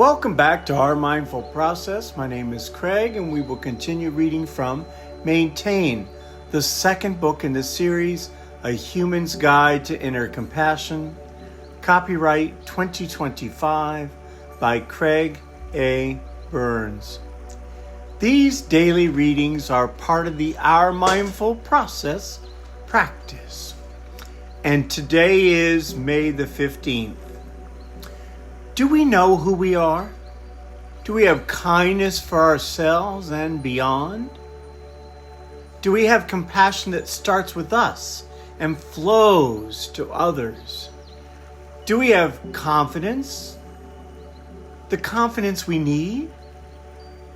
Welcome back to Our Mindful Process. My name is Craig, and we will continue reading from Maintain, the second book in the series, A Human's Guide to Inner Compassion. Copyright 2025 by Craig A. Burns. These daily readings are part of the Our Mindful Process practice. And today is May the 15th. Do we know who we are? Do we have kindness for ourselves and beyond? Do we have compassion that starts with us and flows to others? Do we have confidence? The confidence we need?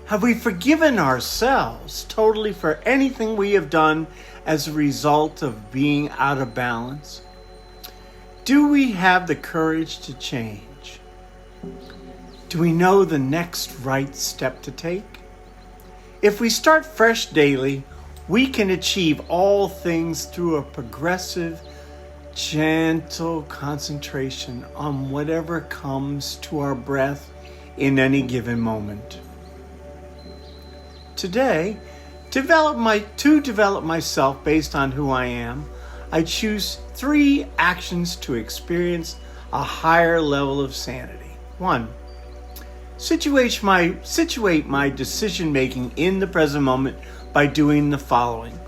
Have we forgiven ourselves totally for anything we have done as a result of being out of balance? Do we have the courage to change? Do we know the next right step to take? If we start fresh daily, we can achieve all things through a progressive, gentle concentration on whatever comes to our breath in any given moment. Today, to develop myself based on who I am, I choose 3 actions to experience a higher level of sanity. 1. Situate my decision-making in the present moment by doing the following.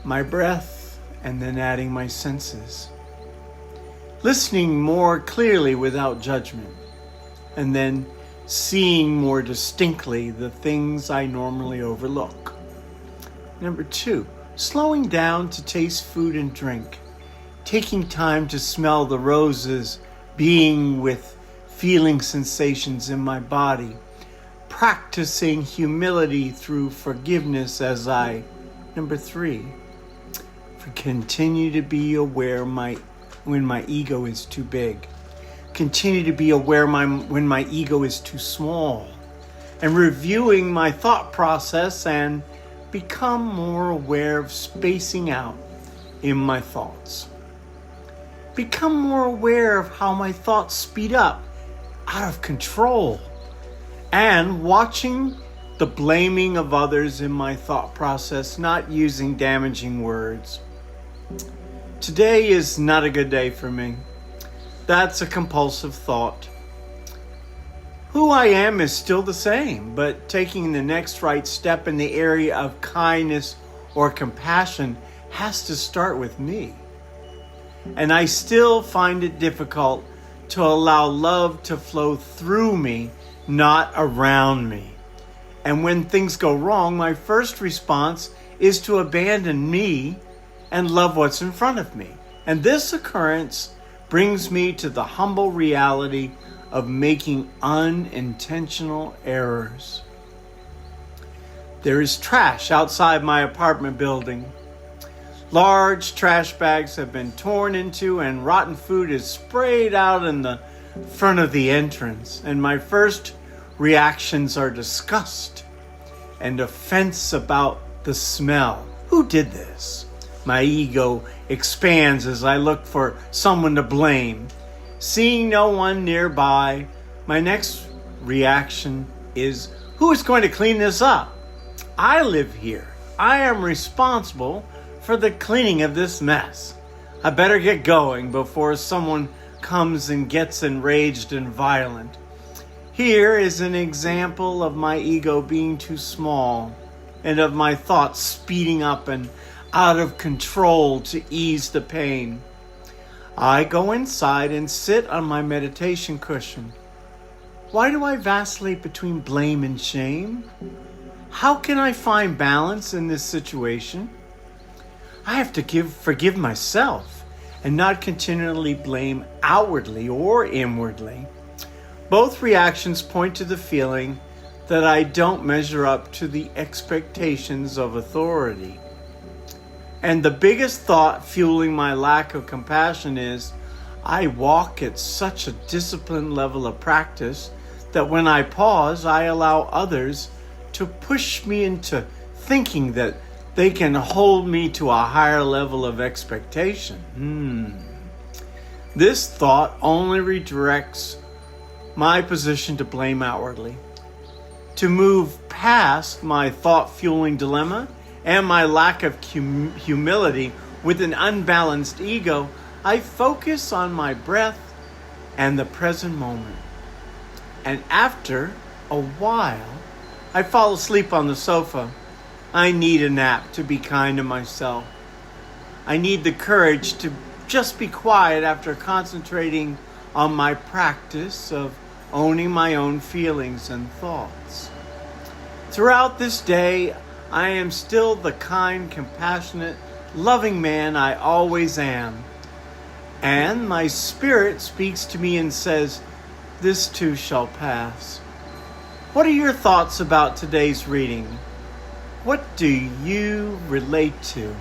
My breath, and then adding my senses. Listening more clearly without judgment, and then seeing more distinctly the things I normally overlook. Number 2, slowing down to taste food and drink, taking time to smell the roses, being with feeling sensations in my body, practicing humility through forgiveness as I. Number 3, continue to be aware when my ego is too big. Continue to be aware when my ego is too small, and reviewing my thought process and become more aware of spacing out in my thoughts. Become more aware of how my thoughts speed up out of control, and watching the blaming of others in my thought process, not using damaging words. Today is not a good day for me. That's a compulsive thought. Who I am is still the same, but taking the next right step in the area of kindness or compassion has to start with me. And I still find it difficult to allow love to flow through me, not around me. And when things go wrong, my first response is to abandon me and love what's in front of me. And this occurrence brings me to the humble reality of making unintentional errors. There is trash outside my apartment building. Large trash bags have been torn into and rotten food is sprayed out in the front of the entrance. And my first reactions are disgust and offense about the smell. Who did this? My ego expands as I look for someone to blame. Seeing no one nearby, my next reaction is, who is going to clean this up? I live here. I am responsible for the cleaning of this mess. I better get going before someone comes and gets enraged and violent. Here is an example of my ego being too small and of my thoughts speeding up and out of control to ease the pain. I go inside and sit on my meditation cushion. Why do I vacillate between blame and shame? How can I find balance in this situation? I have to forgive myself and not continually blame outwardly or inwardly. Both reactions point to the feeling that I don't measure up to the expectations of authority. And the biggest thought fueling my lack of compassion is, I walk at such a disciplined level of practice that when I pause, I allow others to push me into thinking that they can hold me to a higher level of expectation. This thought only redirects my position to blame outwardly. To move past my thought-fueling dilemma and my lack of humility with an unbalanced ego, I focus on my breath and the present moment. And after a while, I fall asleep on the sofa. I need a nap to be kind to myself. I need the courage to just be quiet after concentrating on my practice of owning my own feelings and thoughts. Throughout this day, I am still the kind, compassionate, loving man I always am. And my spirit speaks to me and says, "This too shall pass." What are your thoughts about today's reading? What do you relate to?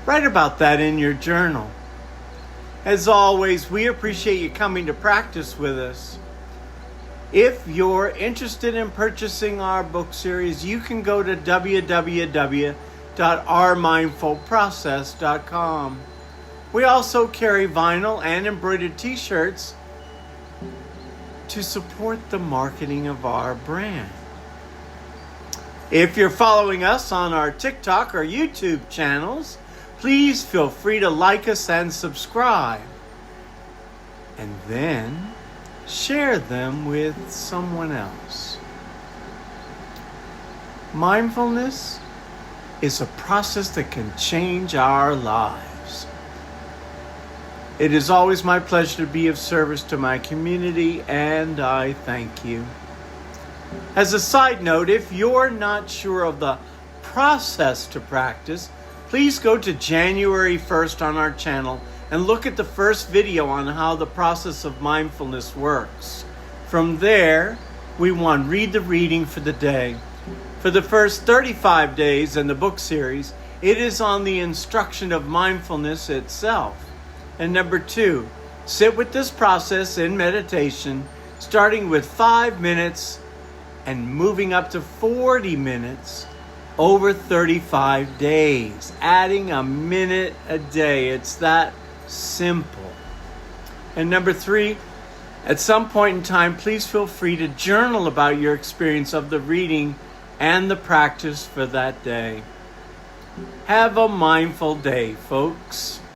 Write about that in your journal. As always, we appreciate you coming to practice with us. If you're interested in purchasing our book series, you can go to www.ourmindfulprocess.com. We also carry vinyl and embroidered t-shirts to support the marketing of our brand. If you're following us on our TikTok or YouTube channels, please feel free to like us and subscribe. And then share them with someone else. Mindfulness is a process that can change our lives. It is always my pleasure to be of service to my community, and I thank you. As a side note, if you're not sure of the process to practice, please go to January 1st on our channel and look at the first video on how the process of mindfulness works. From there, we read the reading for the day. For the first 35 days in the book series, it is on the instruction of mindfulness itself. And number 2, sit with this process in meditation, starting with 5 minutes and moving up to 40 minutes over 35 days, adding a minute a day. It's that simple. And number 3, at some point in time, please feel free to journal about your experience of the reading and the practice for that day. Have a mindful day, folks.